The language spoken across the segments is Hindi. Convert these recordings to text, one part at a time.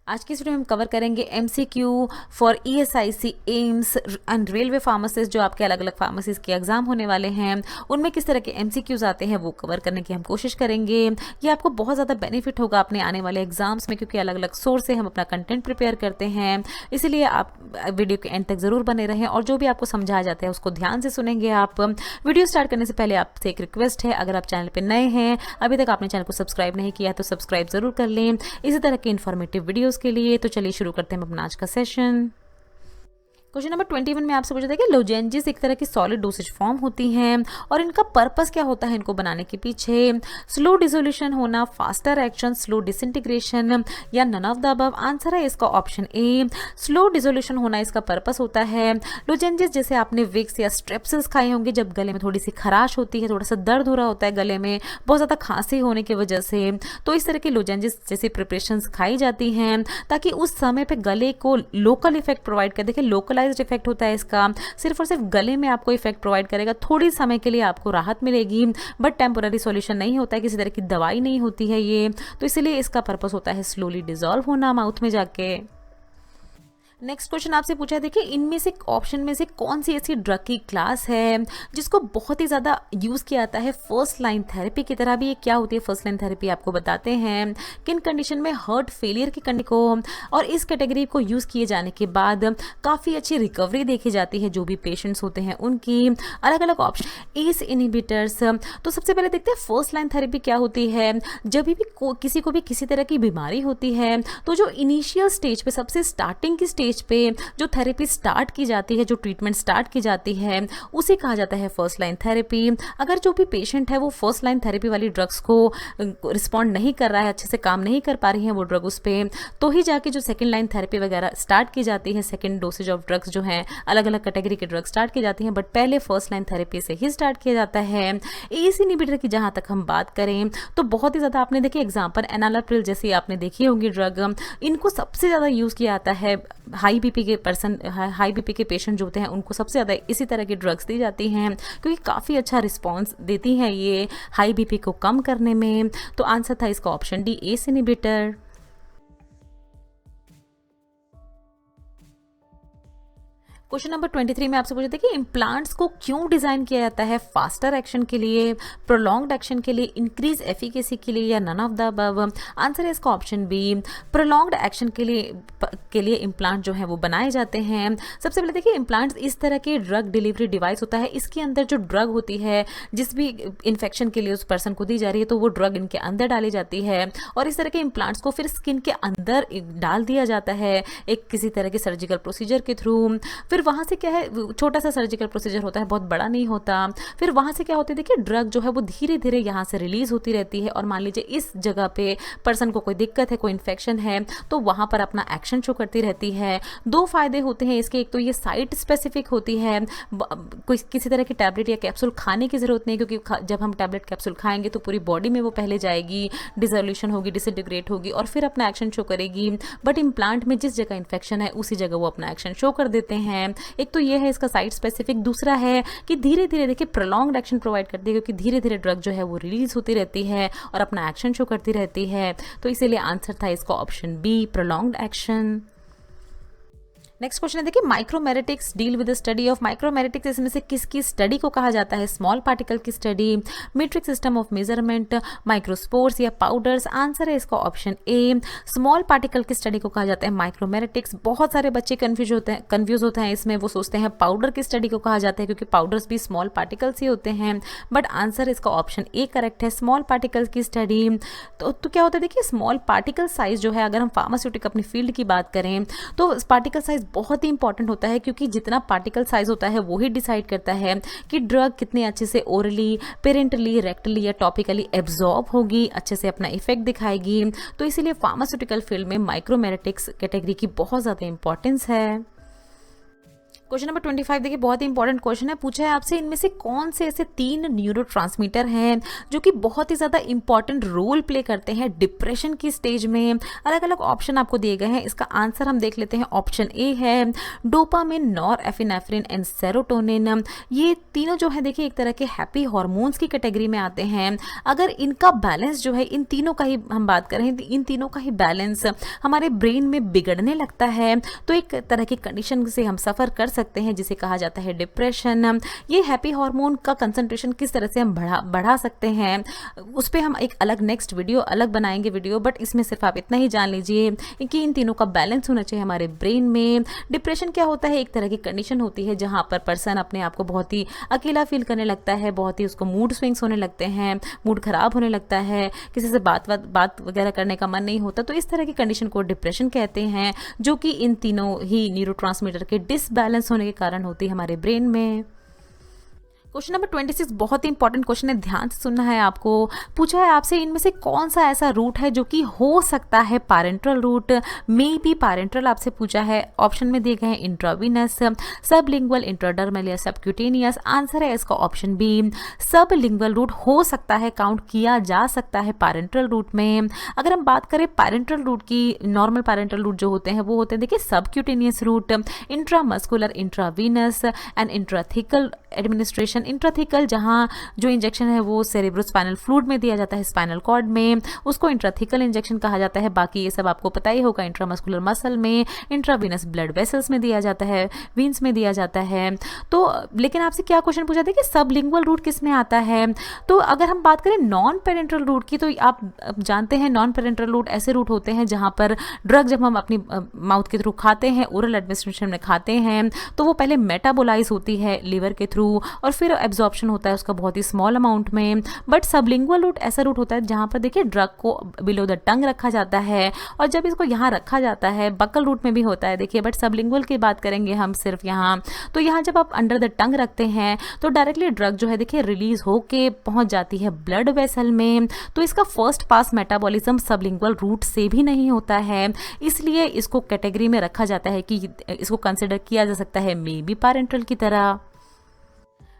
आज की वीडियो में हम कवर करेंगे MCQ for ESIC, AIIMS and railway pharmacist, जो आपके अलग अलग फार्मेसीज के एग्जाम होने वाले हैं, उनमें किस तरह के एमसीक्यूज आते हैं वो कवर करने की हम कोशिश करेंगे। ये आपको बहुत ज़्यादा बेनिफिट होगा अपने आने वाले एग्जाम्स में, क्योंकि अलग अलग सोर्स से हम अपना कंटेंट प्रिपेयर करते हैं। इसीलिए आप वीडियो के एंड तक जरूर बने रहें और जो भी आपको समझाया जाता है उसको ध्यान से सुनेंगे आप। वीडियो स्टार्ट करने से पहले आपसे एक रिक्वेस्ट है, अगर आप चैनल पर नए हैं, अभी तक आपने चैनल को सब्सक्राइब नहीं किया तो सब्सक्राइब जरूर कर लें इसी तरह के इन्फॉर्मेटिव वीडियोस के लिए। तो चलिए शुरू करते हैं अपना आज का सेशन। क्वेश्चन नंबर 21 में आपसे पूछा था कि लोजेंजिस एक तरह की सॉलिड डोसेज फॉर्म होती हैं और इनका पर्पस क्या होता है इनको बनाने के पीछे? स्लो डिसोल्यूशन होना, फास्टर एक्शन, स्लो डिसइंटीग्रेशन या none of the above? Answer है इसका ऑप्शन ए, स्लो डिसोल्यूशन होना इसका पर्पस होता है। लोजेंजिस जैसे आपने विक्स या स्ट्रेप्सिल्स खाए होंगे, जब गले में थोड़ी सी खराश होती है, थोड़ा सा दर्द हो रहा होता है गले में, बहुत ज़्यादा खांसी होने की वजह से, तो इस तरह की लोजेंजिस जैसी प्रिपरेशंस खाई जाती हैं ताकि उस समय पे गले को लोकल इफेक्ट प्रोवाइड कर। देखिए लोकल इफेक्ट होता है इसका, सिर्फ और सिर्फ गले में आपको इफेक्ट प्रोवाइड करेगा, थोड़ी समय के लिए आपको राहत मिलेगी, बट टेम्पोररी सॉल्यूशन नहीं होता है, किसी तरह की दवाई नहीं होती है ये। तो इसलिए इसका पर्पस होता है स्लोली डिसॉल्व होना माउथ में जाके। नेक्स्ट क्वेश्चन आपसे पूछा है, देखिए इनमें से ऑप्शन में से कौन सी ऐसी ड्रग की क्लास है जिसको बहुत ही ज़्यादा यूज़ किया जाता है फर्स्ट लाइन थेरेपी की तरह भी? ये क्या होती है फर्स्ट लाइन थेरेपी आपको बताते हैं। किन कंडीशन में? हार्ट फेलियर की कंडीशन को, और इस कैटेगरी को यूज़ किए जाने के बाद काफ़ी अच्छी रिकवरी देखी जाती है जो भी पेशेंट्स होते हैं उनकी। अलग अलग ऑप्शन, एस इनहिबिटर्स। तो सबसे पहले देखते हैं फर्स्ट लाइन थेरेपी क्या होती है। जब भी किसी को भी किसी तरह की बीमारी होती है तो जो इनिशियल स्टेज पे, सबसे स्टार्टिंग की स्टेज पे जो थेरेपी स्टार्ट की जाती है, जो ट्रीटमेंट स्टार्ट की जाती है, उसे कहा जाता है फर्स्ट लाइन थेरेपी। अगर जो भी पेशेंट है वो फर्स्ट लाइन थेरेपी वाली ड्रग्स को रिस्पॉन्ड नहीं कर रहा है, अच्छे से काम नहीं कर पा रही है वो ड्रग उस पर, तो ही जाके जो सेकेंड लाइन थेरेपी वगैरह स्टार्ट की जाती है, सेकेंड डोसेज ऑफ ड्रग्स जो है, अलग अलग कैटेगरी के ड्रग्स स्टार्ट की जाती हैं, बट पहले फर्स्ट लाइन थेरेपी से ही स्टार्ट किया जाता है। एस इनहिबिटर की जहाँ तक हम बात करें तो बहुत ही ज़्यादा आपने देखिए एग्जाम्पल एनालाप्रिल जैसी आपने देखी होंगी ड्रग, इनको सबसे ज़्यादा यूज़ किया जाता है हाई बीपी के पेशेंट जो होते हैं उनको सबसे ज़्यादा इसी तरह की ड्रग्स दी जाती हैं, क्योंकि काफ़ी अच्छा रिस्पॉन्स देती हैं ये हाई बीपी को कम करने में। तो आंसर था इसका option D, ACE inhibitor. Question number 23 में आपसे पूछा था कि इम्प्लांट्स को क्यों डिज़ाइन किया जाता है? फास्टर एक्शन के लिए, प्रोलॉन्ग्ड एक्शन के लिए, इंक्रीज एफिकेसी के लिए या none of the above? Answer है इसका ऑप्शन बी, प्रोलॉन्ग्ड एक्शन के लिए इम्प्लांट जो है वो बनाए जाते हैं। सबसे पहले देखिए इम्प्लांट्स इस तरह के ड्रग डिलीवरी डिवाइस होता है, इसके अंदर जो ड्रग होती है जिस भी इन्फेक्शन के लिए उस पर्सन को दी जा रही है तो वो ड्रग इनके अंदर डाली जाती है और इस तरह के इम्प्लांट्स को फिर स्किन के अंदर डाल दिया जाता है एक किसी तरह के सर्जिकल प्रोसीजर के थ्रू। फिर वहाँ से क्या है, छोटा सा सर्जिकल प्रोसीजर होता है, बहुत बड़ा नहीं होता। फिर वहाँ से क्या होता है, देखिए ड्रग जो है वो धीरे धीरे यहाँ से रिलीज होती रहती है और मान लीजिए इस जगह पे पर्सन को कोई दिक्कत है, कोई इन्फेक्शन है, तो वहाँ पर अपना एक्शन शो करती रहती है। दो फायदे होते हैं इसके, एक तो ये साइट स्पेसिफिक होती है, कोई किसी तरह की टैबलेट या कैप्सूल खाने की ज़रूरत नहीं, क्योंकि जब हम टैबलेट कैप्सूल खाएंगे तो पूरी बॉडी में वो पहले जाएगी, डिसोल्यूशन होगी, डिसइंटीग्रेट होगी और फिर अपना एक्शन शो करेगी। बट इम्प्लांट में जिस जगह इन्फेक्शन है उसी जगह वो अपना एक्शन शो कर देते हैं। एक तो ये है इसका साइट स्पेसिफिक, दूसरा है कि धीरे धीरे देखिए प्रोलॉन्ग्ड एक्शन प्रोवाइड करती है, क्योंकि धीरे धीरे ड्रग जो है वो रिलीज होती रहती है और अपना एक्शन शो करती रहती है। तो इसीलिए आंसर था इसका option B, prolonged action. Next question है, देखिए micromeritics deal with the study of micromeritics, इसमें से किसकी स्टडी को कहा जाता है? स्मॉल पार्टिकल की study, metric system of measurement, microspores या पाउडर्स? आंसर है इसका ऑप्शन ए, स्मॉल पार्टिकल की स्टडी को कहा जाता है माइक्रोमेरेटिक्स। बहुत सारे बच्चे कंफ्यूज होते हैं इसमें, वो सोचते हैं पाउडर की स्टडी को कहा जाता है क्योंकि पाउडर्स भी स्मॉल पार्टिकल्स ही होते हैं, बट आंसर इसका ऑप्शन ए करेक्ट है, स्मॉल पार्टिकल्स की स्टडी। तो क्या होता है, देखिए स्मॉल पार्टिकल साइज जो है, अगर हम फार्मास्यूटिक अपनी फील्ड की बात करें तो पार्टिकल साइज बहुत ही इंपॉर्टेंट होता है, क्योंकि जितना पार्टिकल साइज होता है वो ही डिसाइड करता है कि ड्रग कितने अच्छे से ओरली, पेरेंटली, रेक्टली या टॉपिकली एब्जॉर्ब होगी, अच्छे से अपना इफेक्ट दिखाएगी। तो इसीलिए फार्मास्यूटिकल फील्ड में माइक्रोमेरेटिक्स कैटेगरी की बहुत ज़्यादा इंपॉर्टेंस है। क्वेश्चन नंबर 25 देखिए बहुत ही इंपॉर्टेंट क्वेश्चन है। पूछा है आपसे इनमें से कौन से ऐसे 3 न्यूरोट्रांसमीटर हैं जो कि बहुत ही ज़्यादा इंपॉर्टेंट रोल प्ले करते हैं डिप्रेशन की स्टेज में। अलग अलग ऑप्शन आपको दिए गए हैं, इसका आंसर हम देख लेते हैं। ऑप्शन ए है डोपामिन, नॉरएपिनेफ्रिन एंड सेरोटोनिन। ये तीनों जो है देखिए एक तरह के हैप्पी हॉर्मोन्स की कैटेगरी में आते हैं। अगर इनका बैलेंस जो है, इन तीनों का ही हम बात करें, इन तीनों का ही बैलेंस हमारे ब्रेन में बिगड़ने लगता है तो एक तरह की कंडीशन से हम सफ़र कर सकते हैं जिसे कहा जाता है डिप्रेशन। ये हैप्पी हार्मोन का कंसंट्रेशन किस तरह से हम बढ़ा सकते हैं उस पर हम एक अलग नेक्स्ट वीडियो अलग बनाएंगे वीडियो, बट इसमें सिर्फ आप इतना ही जान लीजिए कि इन तीनों का बैलेंस होना चाहिए हमारे ब्रेन में। डिप्रेशन क्या होता है? एक तरह की कंडीशन होती है जहाँ पर पर्सन अपने आप को बहुत ही अकेला फील करने लगता है, बहुत ही उसको मूड स्विंग्स होने लगते हैं, मूड खराब होने लगता है, किसी से बात वगैरह करने का मन नहीं होता। तो इस तरह की कंडीशन को डिप्रेशन कहते हैं, जो कि इन तीनों ही न्यूरोट्रांसमीटर के डिसबैलेंस होने के कारण होती है हमारे ब्रेन में। क्वेश्चन नंबर 26 बहुत ही इंपॉर्टेंट क्वेश्चन है, ध्यान से सुनना है आपको। पूछा है आपसे इनमें से कौन सा ऐसा रूट है जो कि हो सकता है parental route, may be parental आपसे पूछा है। ऑप्शन में दिए गए हैं इंट्रावीनस, सबलिंगुअल, इंट्राडर्मल या सबक्यूटेनियस। आंसर है इसका ऑप्शन बी, सबलिंगुअल रूट हो सकता है, काउंट किया जा सकता है पैरेंटल रूट में। अगर हम बात करें पैरेंटल रूट की, नॉर्मल पैरेंटल रूट जो होते हैं वो होते हैं देखिए subcutaneous route, intramuscular, intravenous and intrathecal administration. Intrathecal जहाँ जो इंजेक्शन है वो सेरेब्रोस्पाइनल फ्लूइड में दिया जाता है, स्पाइनल कॉर्ड में, उसको इंट्राथिकल इंजेक्शन कहा जाता है। बाकी ये सब आपको पता ही होगा, इंट्रामस्कुलर मसल में, इंट्रावीनस ब्लड वेसल्स में दिया जाता है, वीन्स में दिया जाता है। तो लेकिन आपसे क्या क्वेश्चन पूछा था कि सबलिंगुअल रूट किस में आता है? तो अगर हम बात करें नॉन पेरेंटल रूट की, तो आप जानते हैं नॉन पेरेंटल रूट ऐसे रूट होते हैं जहाँ पर ड्रग जब हम अपनी माउथ के थ्रू खाते हैं, ओरल एडमिनिस्ट्रेशन में खाते हैं, तो वो पहले मेटाबोलाइज होती है लिवर के थ्रू और फिर एब्जॉर्प्शन होता है उसका बहुत ही स्मॉल अमाउंट में। बट सबलिंगुअल रूट ऐसा रूट होता है जहाँ पर देखिए ड्रग को बिलो द टंग रखा जाता है, और जब इसको यहाँ रखा जाता है, बकल रूट में भी होता है देखिए, बट सबलिंगुअल की बात करेंगे हम सिर्फ यहाँ। तो यहाँ जब आप अंडर द टंग रखते हैं तो डायरेक्टली ड्रग जो है देखिए रिलीज होके पहुँच जाती है ब्लड वेसल में। तो इसका first pass metabolism sublingual route से भी नहीं होता है, इसलिए इसको कैटेगरी में रखा जाता है कि इसको कंसिडर किया जा सकता है मे बी पैरेंटल की तरह।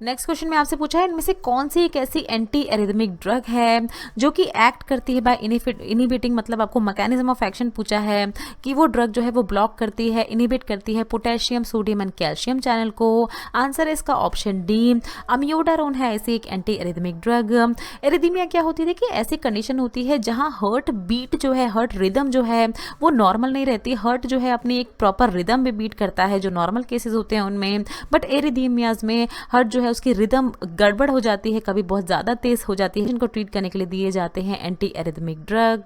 नेक्स्ट क्वेश्चन में आपसे पूछा है इनमें से कौन सी एक ऐसी एंटी एरिथमिक ड्रग है जो कि एक्ट करती है बाय इनिबिटिंग, मतलब आपको मैकेनिज्म ऑफ एक्शन पूछा है कि वो ड्रग जो है वो ब्लॉक करती है, इनिबिट करती है potassium, sodium and calcium channel को। आंसर है इसका ऑप्शन डी, अम्योडारोन है ऐसी एक एंटी एरिथमिक ड्रग। एरिथमिया क्या होती है कि ऐसी कंडीशन होती है जहाँ हर्ट बीट जो है, हर्ट रिदम जो है वो नॉर्मल नहीं रहती। हर्ट जो है अपनी एक प्रॉपर रिदम में बीट करता है जो नॉर्मल केसेस होते हैं उनमें, बट एरिथमियाज में हर्ट जो है उसकी रिदम गड़बड़ हो जाती है, कभी बहुत ज़्यादा तेज हो जाती है, जिनको ट्रीट करने के लिए दिए जाते हैं anti arrhythmic drug.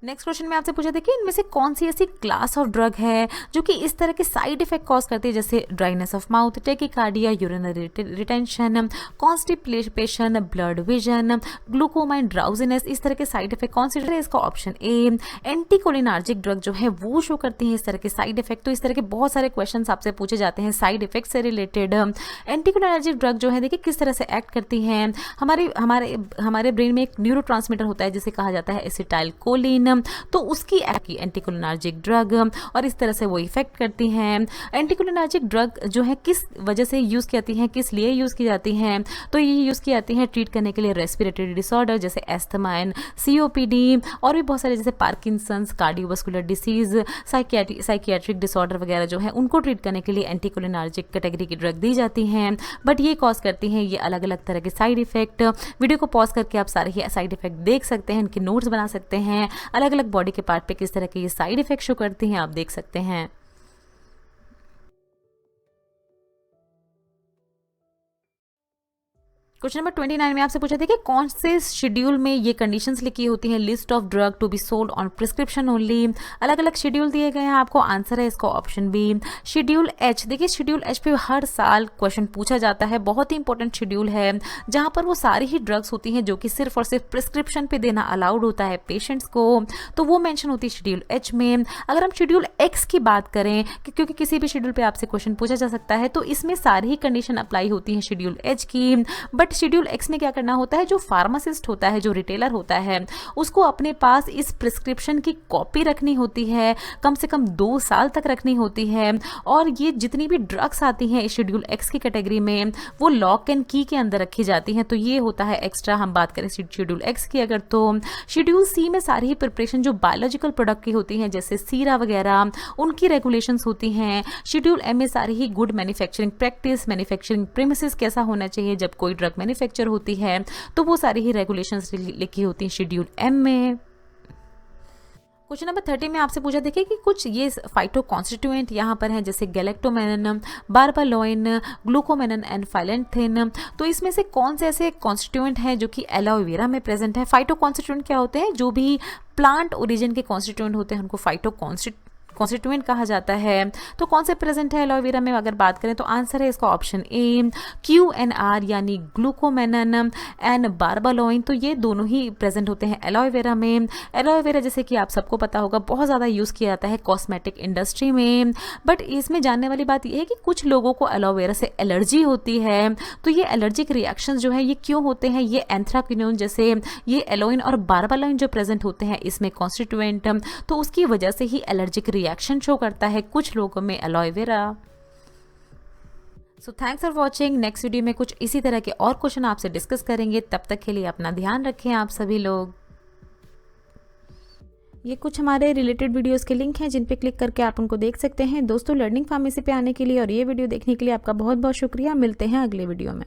Next question में आपसे पूछा था कि इनमें से कौन सी ऐसी क्लास ऑफ ड्रग है जो कि इस तरह के साइड इफेक्ट कॉज करती है, जैसे dryness of mouth, tachycardia, urinary retention, constipation, blood vision, glaucoma and drowsiness. इस तरह के साइड इफेक्ट कौन सी ड्रग है? इसका ऑप्शन ए, एंटीकोलिनार्जिक ड्रग जो है वो शो करती है इस तरह के साइड इफेक्ट। तो इस तरह के बहुत सारे क्वेश्चन आपसे पूछे जाते हैं साइड इफेक्ट से रिलेटेड। एंटीकोलिनार्जिक ड्रग जो है देखिए किस तरह से एक्ट करती हैं। हमारे ब्रेन में एक न्यूरोट्रांसमीटर होता है जिसे कहा जाता है एसिटाइलकोलिन, तो उसकी एंटीकोलिनार्जिक ड्रग, और इस तरह से वो इफेक्ट करती हैं। एंटीकोलिनार्जिक ड्रग जो है किस वजह से यूज़ की जाती हैं, किस लिए यूज़ की जाती हैं? तो ये यूज़ की जाती हैं ट्रीट करने के लिए रेस्पिरेटरी डिसऑर्डर जैसे एस्थमा एंड सीओपीडी, और भी बहुत सारे जैसे Parkinson's, cardiovascular disease, psychiatric disorder वगैरह जो है उनको ट्रीट करने के लिए एंटीकोलिनार्जिक कैटेगरी की ड्रग दी जाती हैं। बट ये कॉज करती हैं ये अलग अलग तरह के साइड इफेक्ट। वीडियो को पॉज करके आप सारे ही साइड इफेक्ट देख सकते हैं, इनके नोट्स बना सकते हैं, अलग अलग बॉडी के पार्ट पे किस तरह के ये साइड इफेक्ट शो करती हैं आप देख सकते हैं। क्वेश्चन नंबर 29 में आपसे पूछा था कि कौन से शेड्यूल में ये कंडीशंस लिखी होती हैं, list of drug to be sold on prescription only. अलग अलग शेड्यूल दिए गए हैं आपको, आंसर है इसका ऑप्शन बी, शेड्यूल एच। देखिए शेड्यूल एच पे हर साल क्वेश्चन पूछा जाता है, बहुत ही इंपॉर्टेंट शेड्यूल है जहाँ पर वो सारी ही ड्रग्स होती हैं जो कि सिर्फ और सिर्फ प्रिस्क्रिप्शन पे देना अलाउड होता है पेशेंट्स को, तो वो मेंशन होती है शेड्यूल एच में। अगर हम शेड्यूल एक्स की बात करें, क्योंकि किसी भी शेड्यूल पे आपसे क्वेश्चन पूछा जा सकता है, तो इसमें सारी ही कंडीशन अप्लाई होती है शेड्यूल एच की। बट शेड्यूल एक्स में क्या करना होता है, जो फार्मासिस्ट होता है, जो रिटेलर होता है, उसको अपने पास इस प्रिस्क्रिप्शन की कॉपी रखनी होती है, कम से कम 2 साल तक रखनी होती है। और ये जितनी भी ड्रग्स आती हैं शेड्यूल एक्स की कैटेगरी में, वो लॉक एंड की के अंदर रखी जाती हैं। तो ये होता है एक्स्ट्रा। हम बात करें शेड्यूल एक्स की अगर, तो शेड्यूल सी में सारी ही प्रिपरेशन जो बायोलॉजिकल प्रोडक्ट की होती हैं, जैसे सीरा वगैरह, उनकी रेगुलेशंस होती हैं। शेड्यूल एम में सारी ही good manufacturing practice, manufacturing premises कैसा होना चाहिए जब कोई ड्रग मैन्युफैक्चर होती है, तो वो सारी ही रेगुलेशंस लिखी होती हैं शेड्यूल एम में। क्वेश्चन नंबर 30 में आपसे पूछा, देखिए कि कुछ ये फाइटो कॉन्स्टिट्यूएंट यहाँ पर हैं, जैसे गैलेक्टोमेनन, बारबालोइन, ग्लूकोमेनन एंड फाइलेंथिन। तो इसमें से कौन से ऐसे कॉन्स्टिट्यूएंट हैं जो कि एलोवेरा में प्रेजेंट है? फाइटो कॉन्स्टिट्यूएंट क्या होते हैं? जो भी प्लांट ओरिजिन के कॉन्स्टिट्यूएंट होते हैं उनको फाइटो कॉन्स्टिट्यूएंट कहा जाता है। तो कौन से प्रेजेंट है एलोवेरा में अगर बात करें, तो आंसर है इसका ऑप्शन ए, QNR यानी ग्लूकोमेनन एंड बारबालोइन। तो ये दोनों ही प्रेजेंट होते हैं एलोवेरा में। एलोवेरा जैसे कि आप सबको पता होगा बहुत ज़्यादा यूज़ किया जाता है कॉस्मेटिक इंडस्ट्री में। बट इसमें जानने वाली बात यह है कि कुछ लोगों को एलोवेरा से एलर्जी होती है। तो ये एलर्जिक रिएक्शंस जो है ये क्यों होते हैं? ये एंथ्राक्विनोन जैसे ये एलोइन और बारबालोइन जो प्रेजेंट होते हैं इसमें कॉन्स्टिट्यूएंट, तो उसकी वजह से ही एलर्जिक रिएक्शन शो करता है कुछ लोगों में aloe vera. So thanks for watching. Next video में कुछ इसी तरह के और क्वेश्चन आपसे डिस्कस करेंगे। तब तक के लिए अपना ध्यान रखें आप सभी लोग। ये कुछ हमारे रिलेटेड वीडियोस के लिंक हैं जिन पे क्लिक करके आप उनको देख सकते हैं। दोस्तों, लर्निंग फार्मेसी पे आने के लिए और ये वीडियो देखने के लिए आपका बहुत बहुत शुक्रिया। मिलते हैं अगले वीडियो में।